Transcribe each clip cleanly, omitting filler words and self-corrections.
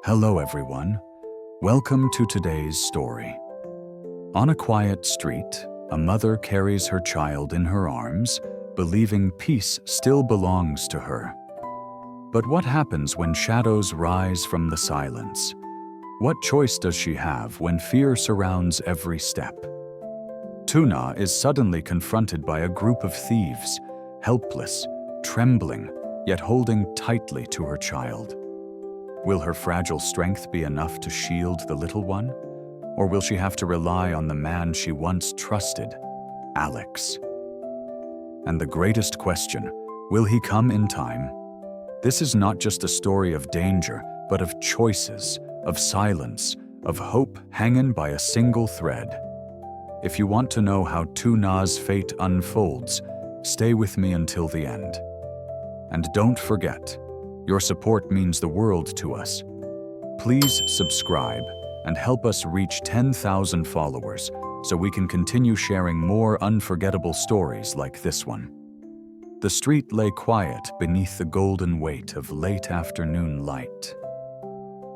Hello everyone, welcome to today's story. On a quiet street, a mother carries her child in her arms, believing peace still belongs to her. But what happens when shadows rise from the silence? What choice does she have when fear surrounds every step? Tuna is suddenly confronted by a group of thieves, helpless, trembling, yet holding tightly to her child. Will her fragile strength be enough to shield the little one? Or will she have to rely on the man she once trusted, Alex? And the greatest question, will he come in time? This is not just a story of danger, but of choices, of silence, of hope hanging by a single thread. If you want to know how Tuna's fate unfolds, stay with me until the end. And don't forget, your support means the world to us. Please subscribe and help us reach 10,000 followers so we can continue sharing more unforgettable stories like this one. The street lay quiet beneath the golden weight of late afternoon light.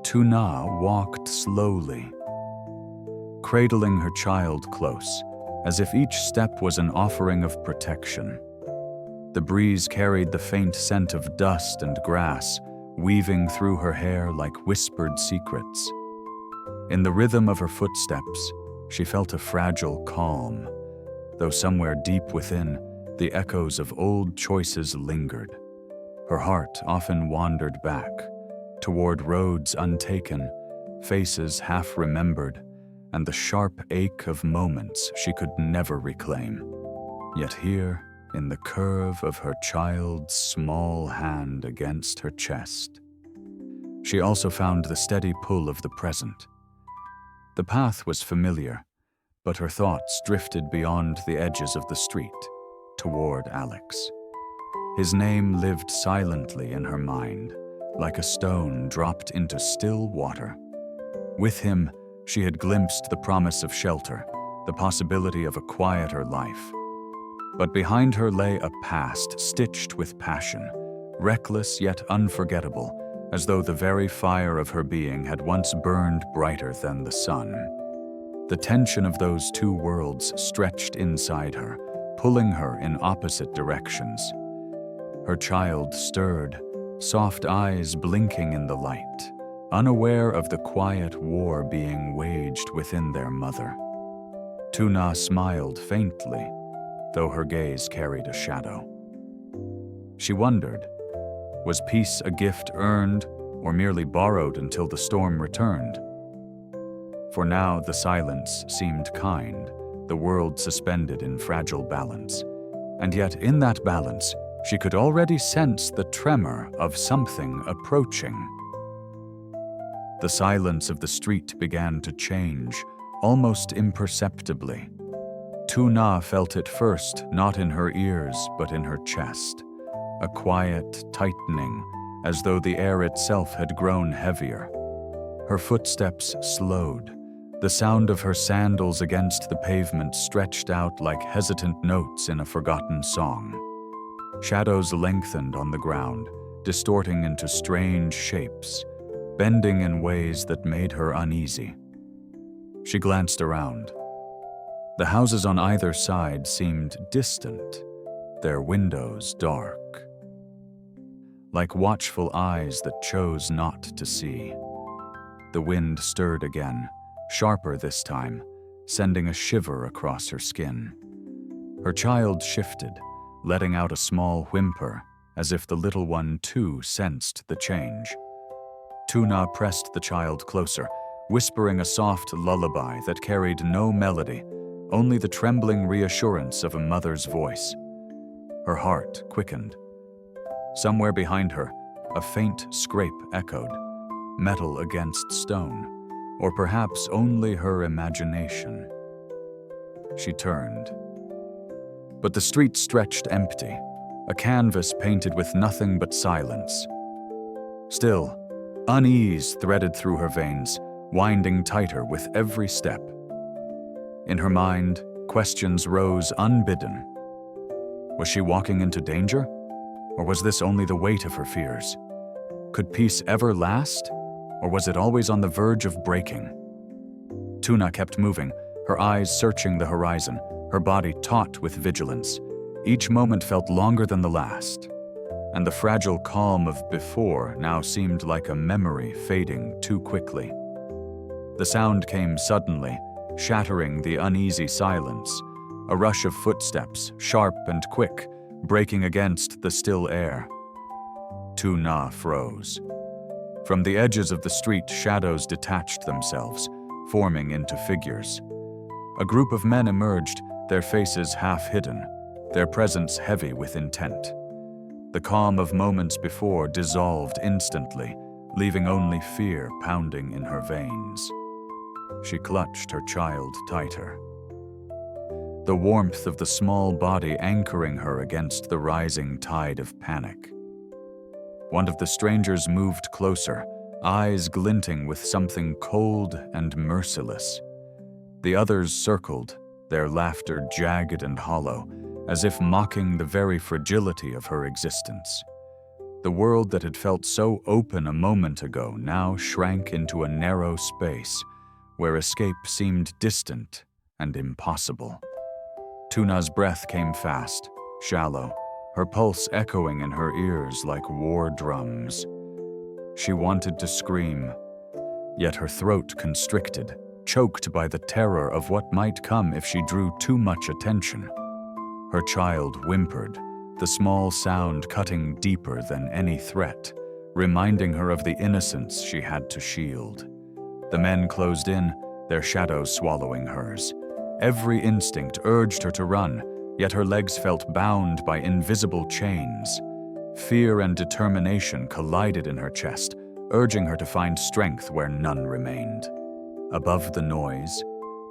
Tuna walked slowly, cradling her child close, as if each step was an offering of protection. The breeze carried the faint scent of dust and grass, weaving through her hair like whispered secrets. In the rhythm of her footsteps, she felt a fragile calm, though somewhere deep within, the echoes of old choices lingered. Her heart often wandered back, toward roads untaken, faces half remembered, and the sharp ache of moments she could never reclaim. Yet here, in the curve of her child's small hand against her chest, she also found the steady pull of the present. The path was familiar, but her thoughts drifted beyond the edges of the street, toward Alex. His name lived silently in her mind, like a stone dropped into still water. With him, she had glimpsed the promise of shelter, the possibility of a quieter life. But behind her lay a past stitched with passion, reckless yet unforgettable, as though the very fire of her being had once burned brighter than the sun. The tension of those two worlds stretched inside her, pulling her in opposite directions. Her child stirred, soft eyes blinking in the light, unaware of the quiet war being waged within their mother. Tuna smiled faintly, though her gaze carried a shadow. She wondered, was peace a gift earned or merely borrowed until the storm returned? For now the silence seemed kind, the world suspended in fragile balance. And yet in that balance, she could already sense the tremor of something approaching. The silence of the street began to change, almost imperceptibly. Tuna felt it first, not in her ears, but in her chest. A quiet tightening, as though the air itself had grown heavier. Her footsteps slowed. The sound of her sandals against the pavement stretched out like hesitant notes in a forgotten song. Shadows lengthened on the ground, distorting into strange shapes, bending in ways that made her uneasy. She glanced around. The houses on either side seemed distant, their windows dark, like watchful eyes that chose not to see. The wind stirred again, sharper this time, sending a shiver across her skin. Her child shifted, letting out a small whimper, as if the little one too sensed the change. Tuna pressed the child closer, whispering a soft lullaby that carried no melody, only the trembling reassurance of a mother's voice. Her heart quickened. Somewhere behind her, a faint scrape echoed, metal against stone, or perhaps only her imagination. She turned. But the street stretched empty, a canvas painted with nothing but silence. Still, unease threaded through her veins, winding tighter with every step. In her mind, questions rose unbidden. Was she walking into danger? Or was this only the weight of her fears? Could peace ever last? Or was it always on the verge of breaking? Tuna kept moving, her eyes searching the horizon, her body taut with vigilance. Each moment felt longer than the last, and the fragile calm of before now seemed like a memory fading too quickly. The sound came suddenly, shattering the uneasy silence, a rush of footsteps, sharp and quick, breaking against the still air. Tuna froze. From the edges of the street, shadows detached themselves, forming into figures. A group of men emerged, their faces half hidden, their presence heavy with intent. The calm of moments before dissolved instantly, leaving only fear pounding in her veins. She clutched her child tighter, the warmth of the small body anchoring her against the rising tide of panic. One of the strangers moved closer, eyes glinting with something cold and merciless. The others circled, their laughter jagged and hollow, as if mocking the very fragility of her existence. The world that had felt so open a moment ago now shrank into a narrow space, where escape seemed distant and impossible. Tuna's breath came fast, shallow, her pulse echoing in her ears like war drums. She wanted to scream, yet her throat constricted, choked by the terror of what might come if she drew too much attention. Her child whimpered, the small sound cutting deeper than any threat, reminding her of the innocence she had to shield. The men closed in, their shadows swallowing hers. Every instinct urged her to run, yet her legs felt bound by invisible chains. Fear and determination collided in her chest, urging her to find strength where none remained. Above the noise,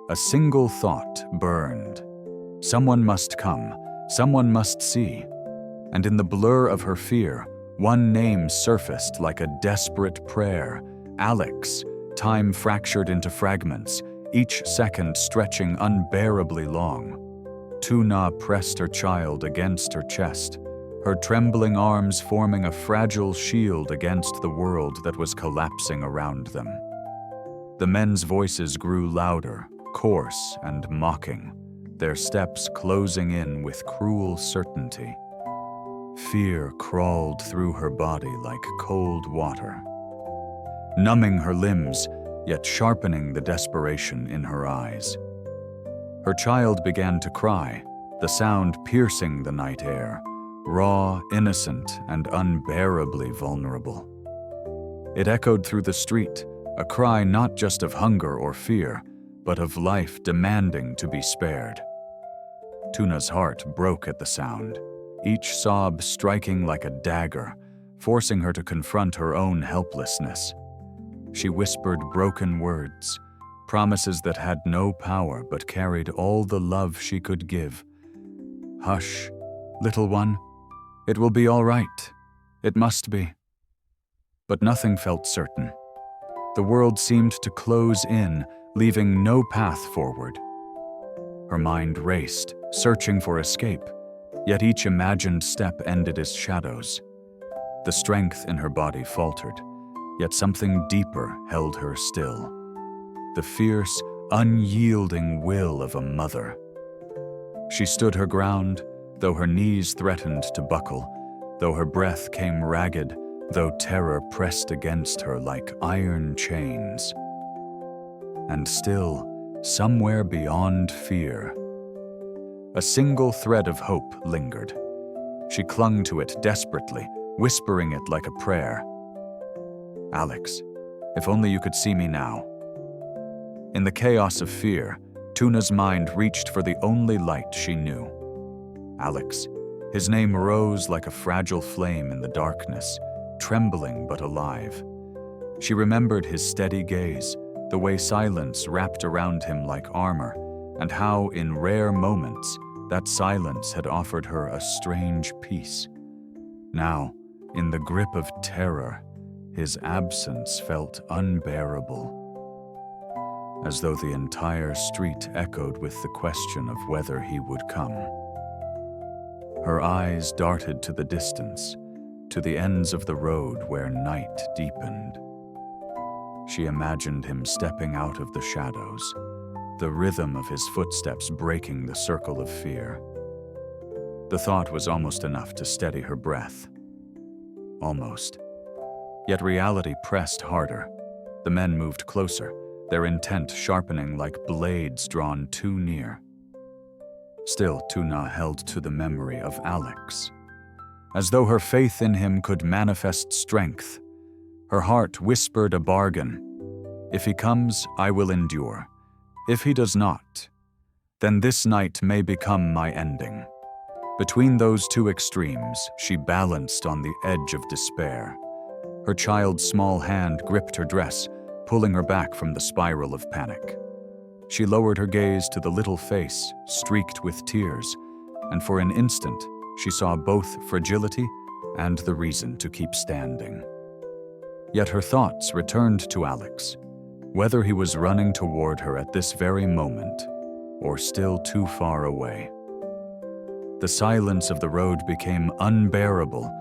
a single thought burned. Someone must come, someone must see. And in the blur of her fear, one name surfaced like a desperate prayer: Alex. Time fractured into fragments, each second stretching unbearably long. Tuna pressed her child against her chest, her trembling arms forming a fragile shield against the world that was collapsing around them. The men's voices grew louder, coarse and mocking, their steps closing in with cruel certainty. Fear crawled through her body like cold water, numbing her limbs, yet sharpening the desperation in her eyes. Her child began to cry, the sound piercing the night air, raw, innocent, and unbearably vulnerable. It echoed through the street, a cry not just of hunger or fear, but of life demanding to be spared. Tuna's heart broke at the sound, each sob striking like a dagger, forcing her to confront her own helplessness. She whispered broken words, promises that had no power but carried all the love she could give. "Hush, little one. It will be all right. It must be." But nothing felt certain. The world seemed to close in, leaving no path forward. Her mind raced, searching for escape, yet each imagined step ended as shadows. The strength in her body faltered, yet something deeper held her still. The fierce, unyielding will of a mother. She stood her ground, though her knees threatened to buckle, though her breath came ragged, though terror pressed against her like iron chains. And still, somewhere beyond fear, a single thread of hope lingered. She clung to it desperately, whispering it like a prayer. "Alex, if only you could see me now." In the chaos of fear, Tuna's mind reached for the only light she knew. Alex. His name rose like a fragile flame in the darkness, trembling but alive. She remembered his steady gaze, the way silence wrapped around him like armor, and how, in rare moments, that silence had offered her a strange peace. Now, in the grip of terror, his absence felt unbearable, as though the entire street echoed with the question of whether he would come. Her eyes darted to the distance, to the ends of the road where night deepened. She imagined him stepping out of the shadows, the rhythm of his footsteps breaking the circle of fear. The thought was almost enough to steady her breath. Almost. Yet reality pressed harder. The men moved closer, their intent sharpening like blades drawn too near. Still, Tuna held to the memory of Alex, as though her faith in him could manifest strength. Her heart whispered a bargain. If he comes, I will endure. If he does not, then this night may become my ending. Between those two extremes, she balanced on the edge of despair. Her child's small hand gripped her dress, pulling her back from the spiral of panic. She lowered her gaze to the little face, streaked with tears, and for an instant, she saw both fragility and the reason to keep standing. Yet her thoughts returned to Alex, whether he was running toward her at this very moment or still too far away. The silence of the road became unbearable,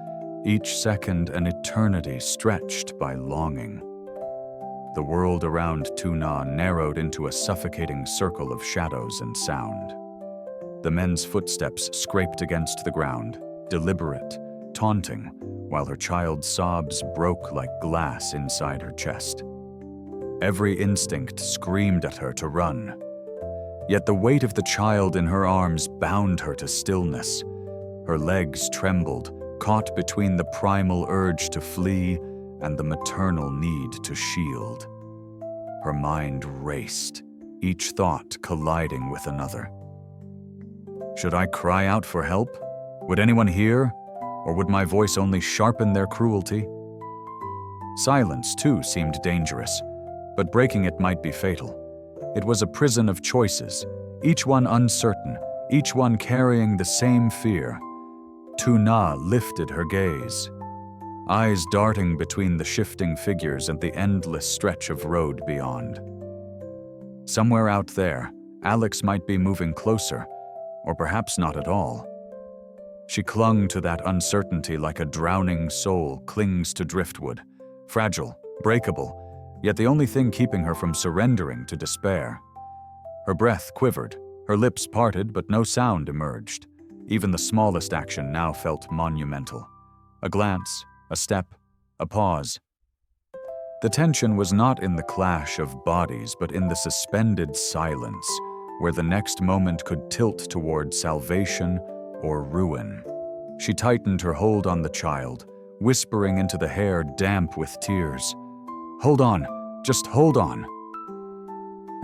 each second an eternity stretched by longing. The world around Tuna narrowed into a suffocating circle of shadows and sound. The men's footsteps scraped against the ground, deliberate, taunting, while her child's sobs broke like glass inside her chest. Every instinct screamed at her to run. Yet the weight of the child in her arms bound her to stillness. Her legs trembled, caught between the primal urge to flee and the maternal need to shield. Her mind raced, each thought colliding with another. Should I cry out for help? Would anyone hear? Or would my voice only sharpen their cruelty? Silence, too, seemed dangerous, but breaking it might be fatal. It was a prison of choices, each one uncertain, each one carrying the same fear. Tuna lifted her gaze, eyes darting between the shifting figures and the endless stretch of road beyond. Somewhere out there, Alex might be moving closer, or perhaps not at all. She clung to that uncertainty like a drowning soul clings to driftwood, fragile, breakable, yet the only thing keeping her from surrendering to despair. Her breath quivered, her lips parted, but no sound emerged. Even the smallest action now felt monumental. A glance, a step, a pause. The tension was not in the clash of bodies, but in the suspended silence, where the next moment could tilt toward salvation or ruin. She tightened her hold on the child, whispering into the hair damp with tears. "Hold on, just hold on."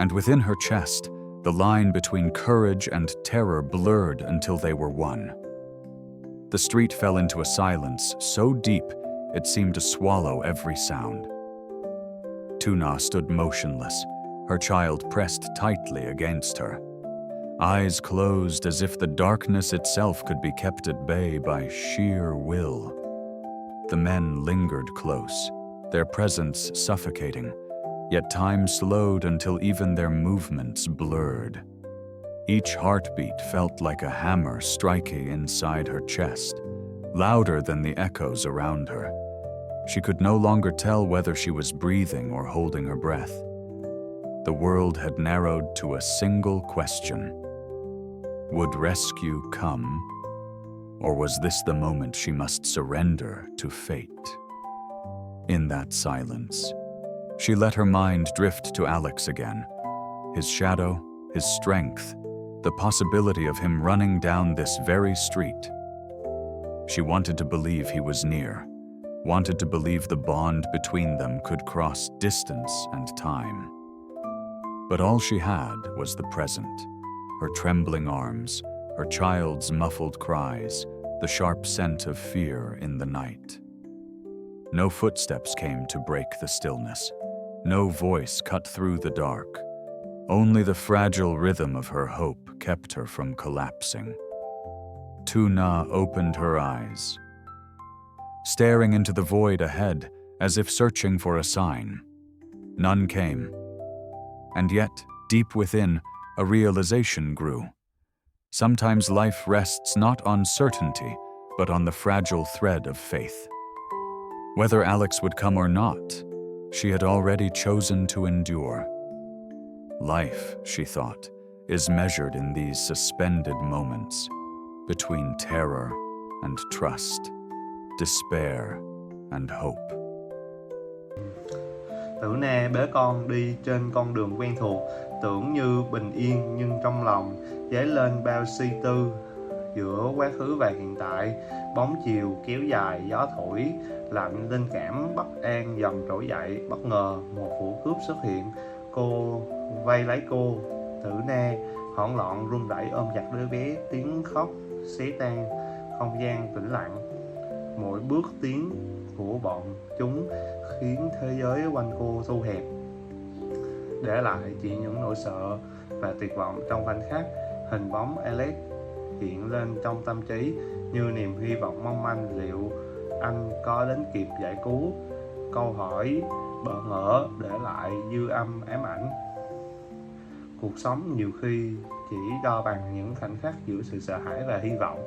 And within her chest, the line between courage and terror blurred until they were one. The street fell into a silence so deep it seemed to swallow every sound. Tuna stood motionless, her child pressed tightly against her. Eyes closed as if the darkness itself could be kept at bay by sheer will. The men lingered close, their presence suffocating, yet time slowed until even their movements blurred. Each heartbeat felt like a hammer striking inside her chest, louder than the echoes around her. She could no longer tell whether she was breathing or holding her breath. The world had narrowed to a single question. Would rescue come, or was this the moment she must surrender to fate? In that silence, she let her mind drift to Alex again, his shadow, his strength, the possibility of him running down this very street. She wanted to believe he was near, wanted to believe the bond between them could cross distance and time. But all she had was the present, her trembling arms, her child's muffled cries, the sharp scent of fear in the night. No footsteps came to break the stillness. No voice cut through the dark. Only the fragile rhythm of her hope kept her from collapsing. Tuna opened her eyes, staring into the void ahead as if searching for a sign. None came. And yet, deep within, a realization grew. Sometimes life rests not on certainty, but on the fragile thread of faith. Whether Alex would come or not, She had already chosen to endure. Life, she thought, is measured in these suspended moments between terror and trust, despair and hope. Tử Na bế con đi trên con đường quen thuộc, tưởng như bình yên nhưng trong lòng dấy lên bao suy tư. Giữa quá khứ và hiện tại, bóng chiều kéo dài, gió thổi lạnh, linh cảm bất an dần trỗi dậy. Bất ngờ một vụ cướp xuất hiện, cô vây lấy cô. Tử Na hoảng loạn run rẩy ôm chặt đứa bé, tiếng khóc xé tan không gian tĩnh lặng. Mỗi bước tiến của bọn chúng khiến thế giới quanh cô thu hẹp, để lại chỉ những nỗi sợ và tuyệt vọng. Trong khoảnh khắc, hình bóng Alex hiện lên trong tâm trí như niềm hy vọng mong manh. Liệu anh có đến kịp giải cứu? Câu hỏi bỡ ngỡ để lại dư âm ám ảnh. Cuộc sống nhiều khi chỉ đo bằng những khoảnh khắc giữa sự sợ hãi và hy vọng.